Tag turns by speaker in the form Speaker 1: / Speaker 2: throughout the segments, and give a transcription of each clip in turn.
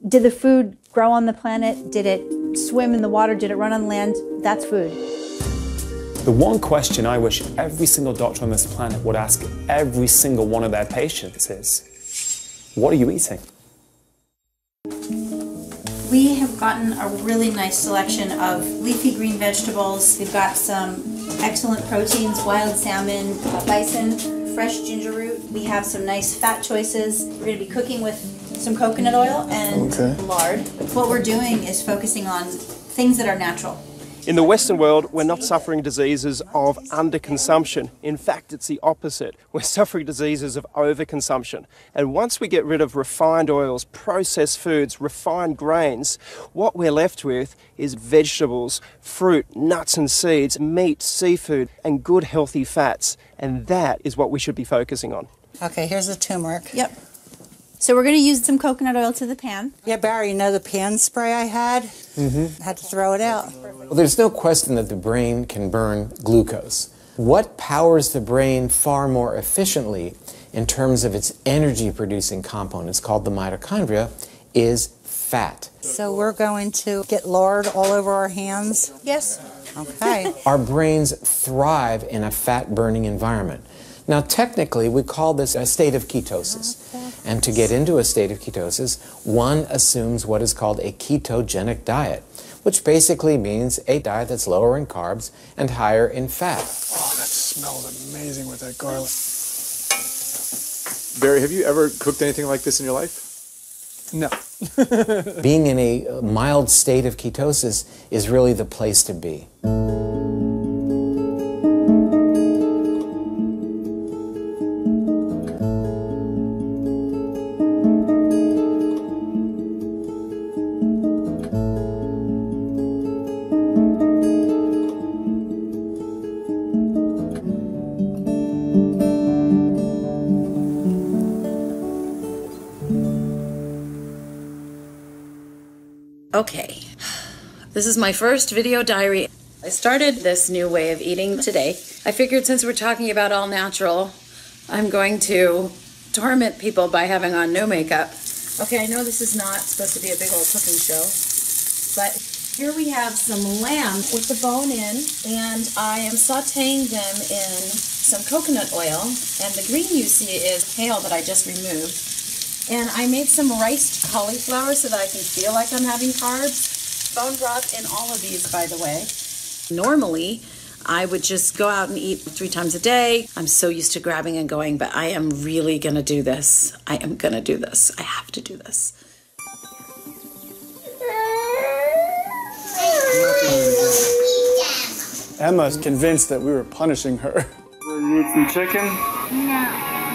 Speaker 1: Did the food grow on the planet? Did it swim in the water? Did it run on land? That's food.
Speaker 2: The one question I wish every single doctor on this planet would ask every single one of their patients is, what are you eating?
Speaker 1: We have gotten a really nice selection of leafy green vegetables. We've got some excellent proteins, wild salmon, bison, fresh ginger root. We have some nice fat choices. We're going to be cooking with some coconut oil and lard. What we're doing is focusing on things that are natural.
Speaker 3: In the Western world, we're not suffering diseases of underconsumption. In fact, it's the opposite. We're suffering diseases of overconsumption. And once we get rid of refined oils, processed foods, refined grains, what we're left with is vegetables, fruit, nuts and seeds, meat, seafood, and good healthy fats. And that is what we should be focusing on.
Speaker 4: Okay, here's the turmeric.
Speaker 1: Yep. So we're going to use some coconut oil to the pan.
Speaker 4: Yeah, Barry, you know the pan spray I had? I had to throw it out.
Speaker 5: Well, there's no question that the brain can burn glucose. What powers the brain far more efficiently in terms of its energy-producing components, called the mitochondria, is fat.
Speaker 4: So we're going to get lard all over our hands?
Speaker 1: Yes.
Speaker 4: Okay.
Speaker 5: Our brains thrive in a fat-burning environment. Now, technically, we call this a state of ketosis. And to get into a state of ketosis, one assumes what is called a ketogenic diet, which basically means a diet that's lower in carbs and higher in fat.
Speaker 6: Oh, that smells amazing with that garlic.
Speaker 7: Barry, have you ever cooked anything like this in your life?
Speaker 6: No.
Speaker 5: Being in a mild state of ketosis is really the place to be.
Speaker 8: Okay, this is my first video diary. I started this new way of eating today. I figured since we're talking about all natural, I'm going to torment people by having on no makeup. Okay, I know this is not supposed to be a big old cooking show, but here we have some lamb with the bone in, and I am sauteing them in some coconut oil, and the green you see is kale that I just removed. And I made some riced cauliflower so that I can feel like I'm having carbs. Bone broth in all of these, by the way. Normally, I would just go out and eat 3 times a day. I'm so used to grabbing and going, but I am really going to do this. I am going to do this. I have to do this.
Speaker 6: Emma's convinced that we were punishing her. Will you eat some chicken?
Speaker 9: No.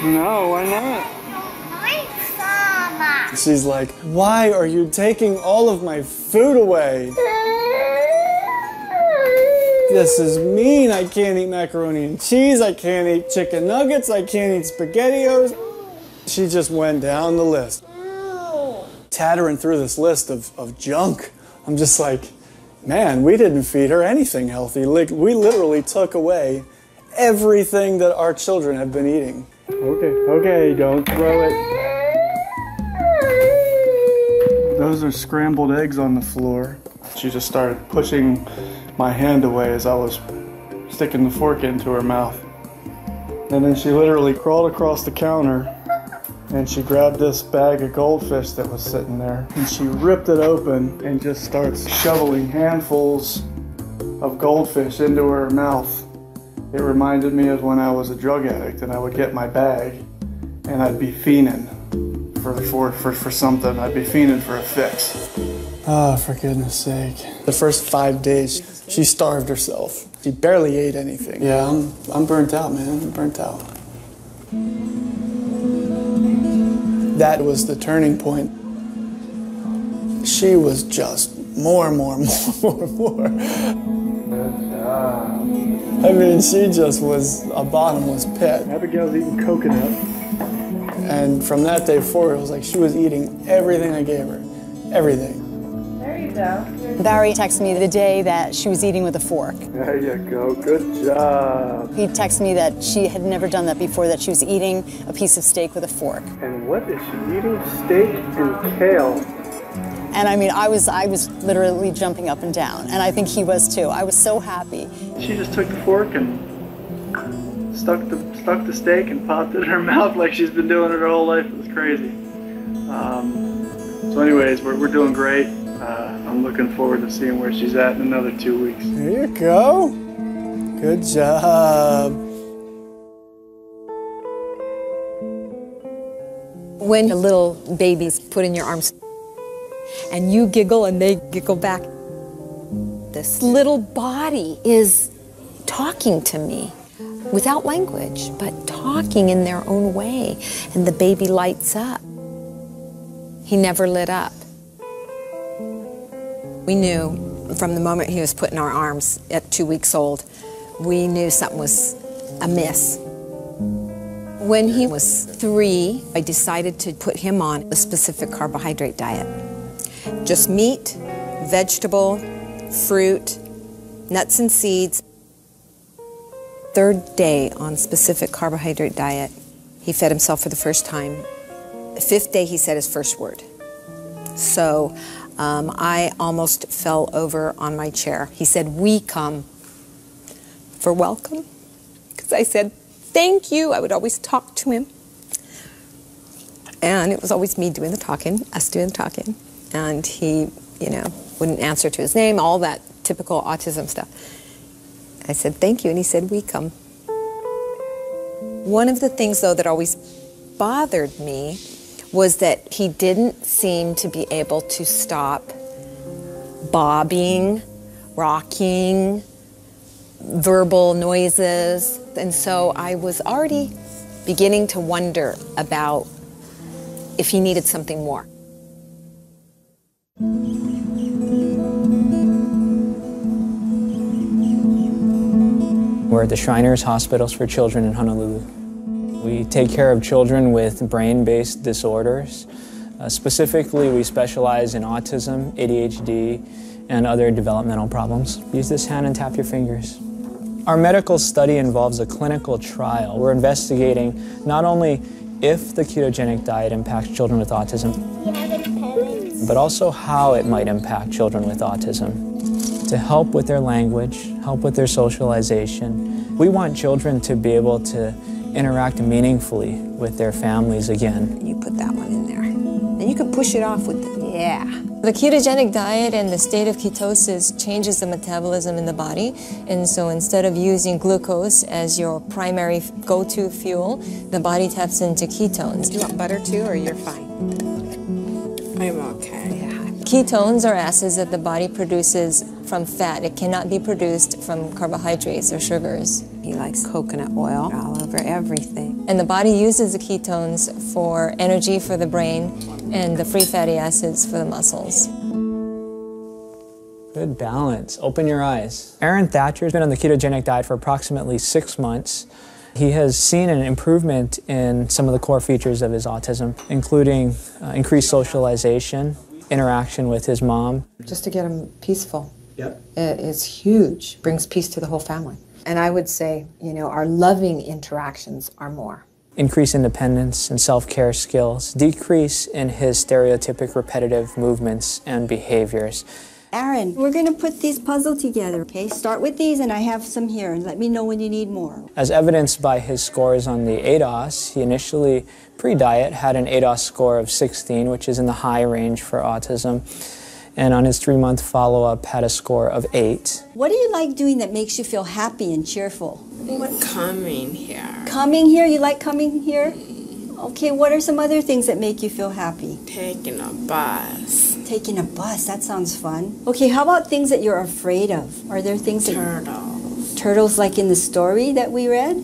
Speaker 6: No, why not? She's like, why are you taking all of my food away? This is mean. I can't eat macaroni and cheese. I can't eat chicken nuggets. I can't eat SpaghettiOs. She just went down the list. Tattering through this list of junk. I'm just like, man, we didn't feed her anything healthy. Like, we literally took away everything that our children have been eating. Okay, don't throw it. Those are scrambled eggs on the floor. She just started pushing my hand away as I was sticking the fork into her mouth. And then she literally crawled across the counter and she grabbed this bag of goldfish that was sitting there and she ripped it open and just starts shoveling handfuls of goldfish into her mouth. It reminded me of when I was a drug addict and I would get my bag and I'd be fiending for something. I'd be fiending for a fix. Oh, for goodness sake. The first 5 days, she starved herself. She barely ate anything. Yeah, I'm burnt out, man. I'm burnt out. That was the turning point. She was just more. Good job. I mean, she just was a bottomless pit. Abigail's eating coconut. And from that day forward, it was like she was eating everything I gave her. Everything.
Speaker 1: There you go.
Speaker 10: Barry texted me the day that she was eating with a fork.
Speaker 6: There you go. Good job.
Speaker 10: He texted me that she had never done that before, that she was eating a piece of steak with a fork.
Speaker 6: And what is she eating? Steak and kale.
Speaker 10: And I mean, I was literally jumping up and down, and I think he was too. I was so happy.
Speaker 6: She just took the fork and stuck the steak and popped it in her mouth like she's been doing it her whole life. It was crazy. So anyways, we're doing great. I'm looking forward to seeing where she's at in another 2 weeks.
Speaker 9: There you go. Good job.
Speaker 11: When a little baby's put in your arms and you giggle and they giggle back, this little body is talking to me without language, but talking in their own way, and the baby lights up. He never lit up. We knew from the moment he was put in our arms at 2 weeks old, we knew something was amiss. When he was 3, I decided to put him on a specific carbohydrate diet. Just meat, vegetable, fruit, nuts and seeds. 3rd day on specific carbohydrate diet, he fed himself for the first time. The 5th day, he said his first word. So I almost fell over on my chair. He said, "We come for welcome," because I said, "Thank you." I would always talk to him. And it was always me doing the talking, us doing the talking. And he, wouldn't answer to his name, all that typical autism stuff. I said, "Thank you." And he said, "We come." One of the things, though, that always bothered me was that he didn't seem to be able to stop bobbing, rocking, verbal noises. And so I was already beginning to wonder about if he needed something more.
Speaker 12: We're at the Shriners Hospitals for Children in Honolulu. We take care of children with brain-based disorders. Specifically, we specialize in autism, ADHD, and other developmental problems. Use this hand and tap your fingers. Our medical study involves a clinical trial. We're investigating not only if the ketogenic diet impacts children with autism, but also how it might impact children with autism. To help with their language, help with their socialization. We want children to be able to interact meaningfully with their families again.
Speaker 11: You put that one in there. And you can push it off with the, yeah.
Speaker 13: The ketogenic diet and the state of ketosis changes the metabolism in the body. And so instead of using glucose as your primary go-to fuel, the body taps into ketones.
Speaker 11: Do you want butter too, or you're fine?
Speaker 13: I'm okay. Yeah. Ketones are acids that the body produces from fat. It cannot be produced from carbohydrates or sugars.
Speaker 11: He likes coconut oil all over everything.
Speaker 13: And the body uses the ketones for energy for the brain and the free fatty acids for the muscles.
Speaker 12: Good balance. Open your eyes. Aaron Thatcher has been on the ketogenic diet for approximately 6 months. He has seen an improvement in some of the core features of his autism, including increased socialization, interaction with his mom.
Speaker 11: Just to get him peaceful. Yep. It's huge. Brings peace to the whole family. And I would say, our loving interactions are more.
Speaker 12: Increase independence and self-care skills, decrease in his stereotypic repetitive movements and behaviors.
Speaker 14: Aaron, we're going to put these puzzle together, okay? Start with these, and I have some here, and let me know when you need more.
Speaker 12: As evidenced by his scores on the ADOS, he initially, pre-diet, had an ADOS score of 16, which is in the high range for autism. And on his 3-month follow-up, had a score of 8.
Speaker 14: What do you like doing that makes you feel happy and cheerful?
Speaker 15: Coming here.
Speaker 14: Coming here? You like coming here? Okay, what are some other things that make you feel happy?
Speaker 15: Taking a bus.
Speaker 14: Taking a bus, that sounds fun. Okay, how about things that you're afraid of? Are there things
Speaker 15: Turtles.
Speaker 14: Turtles like in the story that we read?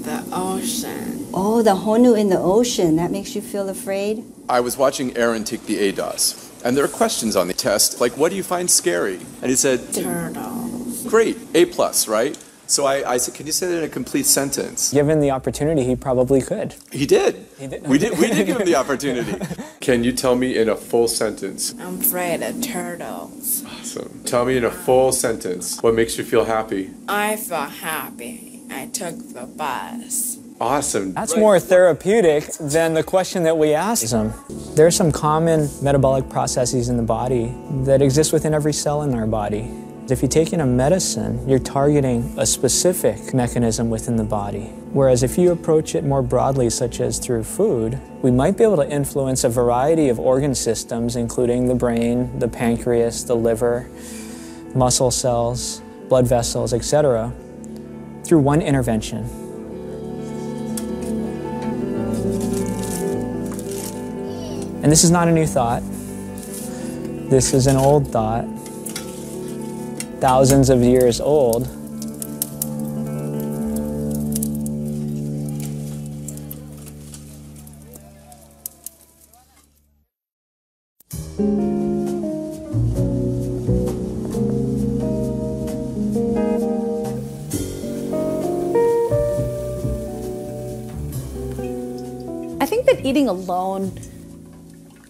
Speaker 15: The ocean.
Speaker 14: Oh, the honu in the ocean. That makes you feel afraid?
Speaker 16: I was watching Aaron take the ADOS. And there are questions on the test, like, what do you find scary? And he said,
Speaker 15: turtles.
Speaker 16: Great, A+, right? So I said, can you say that in a complete sentence?
Speaker 12: Given the opportunity, he probably could.
Speaker 16: He did. We did give him the opportunity.
Speaker 17: Can you tell me in a full sentence?
Speaker 15: I'm afraid of turtles.
Speaker 17: Awesome. Tell me in a full sentence what makes you feel happy.
Speaker 15: I feel happy. I took the bus.
Speaker 17: Awesome.
Speaker 12: That's more therapeutic than the question that we asked them. There are some common metabolic processes in the body that exist within every cell in our body. If you're taking a medicine, you're targeting a specific mechanism within the body. Whereas if you approach it more broadly, such as through food, we might be able to influence a variety of organ systems, including the brain, the pancreas, the liver, muscle cells, blood vessels, etc., through one intervention. And this is not a new thought. This is an old thought, thousands of years old.
Speaker 18: I think that eating alone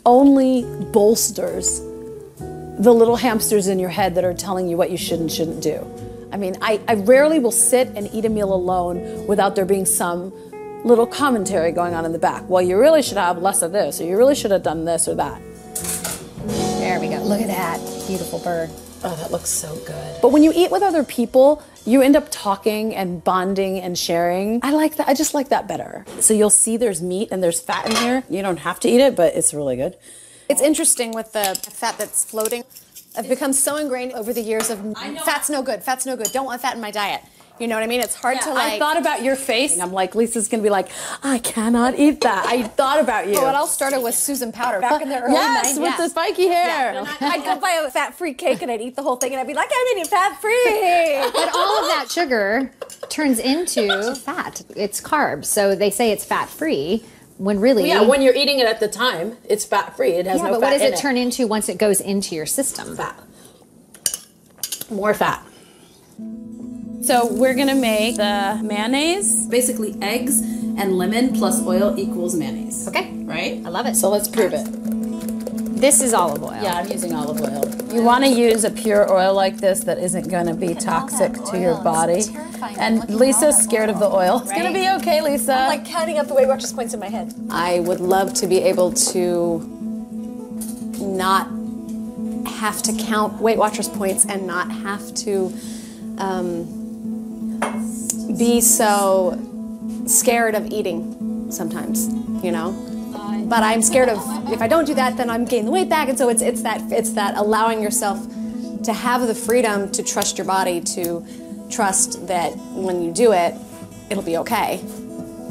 Speaker 18: only bolsters the little hamsters in your head that are telling you what you should and shouldn't do. I mean, I rarely will sit and eat a meal alone without there being some little commentary going on in the back. Well, you really should have less of this, or you really should have done this or that.
Speaker 10: There we go. Look at that. Beautiful bird.
Speaker 18: Oh, that looks so good. But when you eat with other people, you end up talking and bonding and sharing. I like that. I just like that better. So you'll see there's meat and there's fat in here. You don't have to eat it, but it's really good.
Speaker 11: It's interesting with the fat that's floating. I've become so ingrained over the years of fat's no good, fat's no good, don't want fat in my diet. You know what I mean? It's hard to like...
Speaker 18: I thought about your face. I'm like, Lisa's gonna be like, I cannot eat that. I thought about you.
Speaker 11: Well, it all started with Susan Powter back in the early 90s.
Speaker 18: Yes, with the spiky hair.
Speaker 11: Yeah. I'd go buy a fat-free cake and I'd eat the whole thing and I'd be like, I'm eating fat-free.
Speaker 19: But all of that sugar turns into fat. It's carbs. So they say it's fat-free when really...
Speaker 18: Yeah, when you're eating it at the time, it's fat-free. It has no fat in it.
Speaker 19: but what does it turn into once it goes into your system?
Speaker 18: Fat. More fat. So we're gonna make the mayonnaise. Basically eggs and lemon plus oil equals mayonnaise.
Speaker 19: Okay.
Speaker 18: Right?
Speaker 19: I love it.
Speaker 18: So let's prove it.
Speaker 19: This is olive oil.
Speaker 18: Yeah, I'm using olive oil. You wanna use a pure oil like this that isn't gonna be toxic to your body. And Lisa's scared of the oil. It's gonna be okay, Lisa.
Speaker 11: I'm like counting up the Weight Watchers points in my head. I would love to be able to not have to count Weight Watchers points and not have to be so scared of eating sometimes, you know? But I'm scared of, if I don't do that, then I'm gaining the weight back, and so it's that allowing yourself to have the freedom to trust your body, to trust that when you do it, it'll be okay,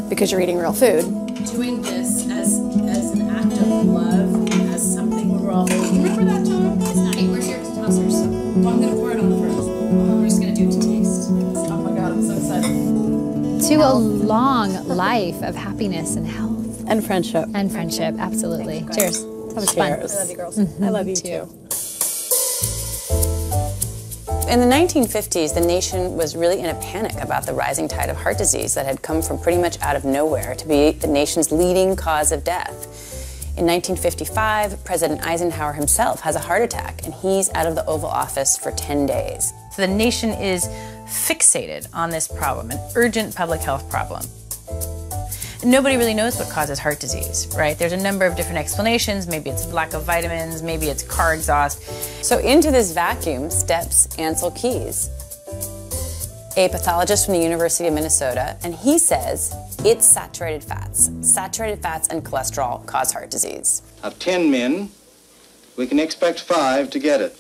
Speaker 11: because you're eating real food.
Speaker 18: Doing this as an act of love, as something we're all... Remember that, Tom? It's not. We're here to toss her stuff. Well, I'm going to pour it on first. We're just going to do it to taste. Oh my God, I'm so excited.
Speaker 19: To a long life of happiness and health.
Speaker 18: And friendship.
Speaker 19: And friendship, absolutely. Cheers. That was fun.
Speaker 18: I love you, girls. I love you too.
Speaker 20: In the 1950s, the nation was really in a panic about the rising tide of heart disease that had come from pretty much out of nowhere to be the nation's leading cause of death. In 1955, President Eisenhower himself has a heart attack, and he's out of the Oval Office for 10 days.
Speaker 21: So the nation is fixated on this problem, an urgent public health problem. Nobody really knows what causes heart disease, right? There's a number of different explanations. Maybe it's lack of vitamins, maybe it's car exhaust.
Speaker 20: So into this vacuum steps Ancel Keys, a pathologist from the University of Minnesota, and he says it's saturated fats. Saturated fats and cholesterol cause heart disease.
Speaker 22: Of 10 men, we can expect 5 to get it.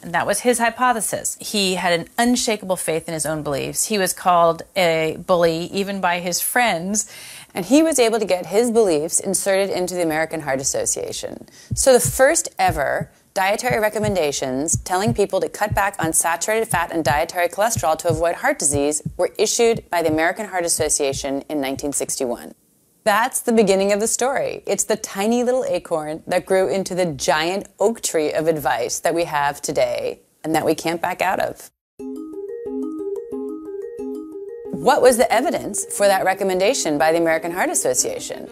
Speaker 21: And that was his hypothesis. He had an unshakable faith in his own beliefs. He was called a bully even by his friends.
Speaker 20: And he was able to get his beliefs inserted into the American Heart Association. So the first ever dietary recommendations telling people to cut back on saturated fat and dietary cholesterol to avoid heart disease were issued by the American Heart Association in 1961. That's the beginning of the story. It's the tiny little acorn that grew into the giant oak tree of advice that we have today and that we can't back out of. What was the evidence for that recommendation by the American Heart Association?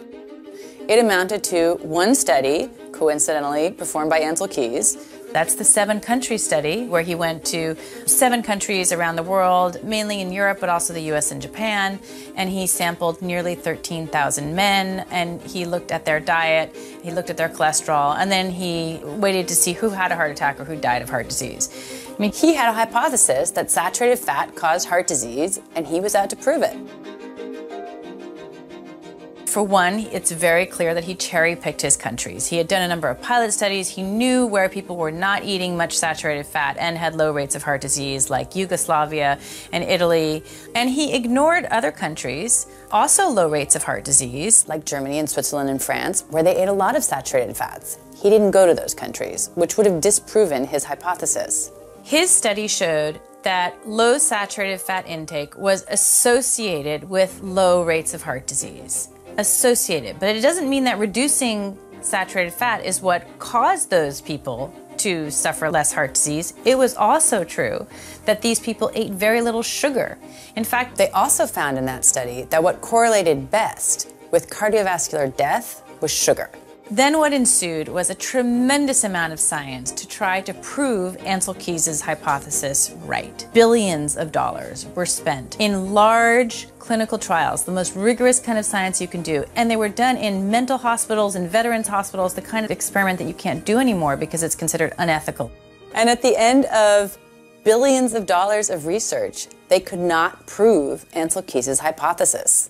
Speaker 20: It amounted to one study, coincidentally performed by Ancel Keys,
Speaker 21: That's the 7-country study, where he went to 7 countries around the world, mainly in Europe, but also the US and Japan, and he sampled nearly 13,000 men, and he looked at their diet, he looked at their cholesterol, and then he waited to see who had a heart attack or who died of heart disease.
Speaker 20: I mean, he had a hypothesis that saturated fat caused heart disease, and he was out to prove it.
Speaker 21: For one, it's very clear that he cherry-picked his countries. He had done a number of pilot studies. He knew where people were not eating much saturated fat and had low rates of heart disease, like Yugoslavia and Italy. And he ignored other countries, also low rates of heart disease,
Speaker 20: like Germany and Switzerland and France, where they ate a lot of saturated fats. He didn't go to those countries, which would have disproven his hypothesis.
Speaker 21: His study showed that low saturated fat intake was associated with low rates of heart disease. Associated, but it doesn't mean that reducing saturated fat is what caused those people to suffer less heart disease. It was also true that these people ate very little sugar. In fact,
Speaker 20: they also found in that study that what correlated best with cardiovascular death was sugar.
Speaker 21: Then what ensued was a tremendous amount of science to try to prove Ancel Keys' hypothesis right. Billions of dollars were spent in large clinical trials, the most rigorous kind of science you can do. And they were done in mental hospitals and veterans hospitals, the kind of experiment that you can't do anymore because it's considered unethical.
Speaker 20: And at the end of billions of dollars of research, they could not prove Ancel Keys' hypothesis.